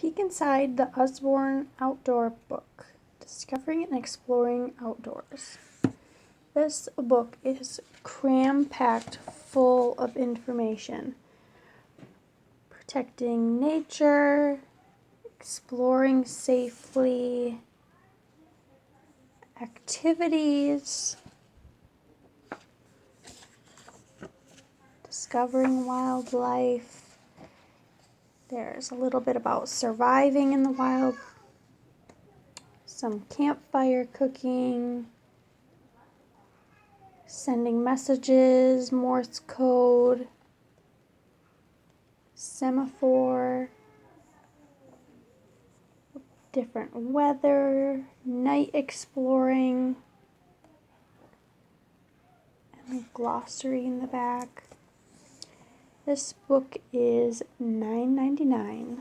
peek inside the Usborne Outdoor Book, Discovering and Exploring Outdoors. This book is cram-packed full of information. Protecting nature, exploring safely, activities, discovering wildlife. There's a little bit about surviving in the wild, some campfire cooking, sending messages, Morse code, semaphore, different weather, night exploring, and a glossary in the back. This book is $9.99.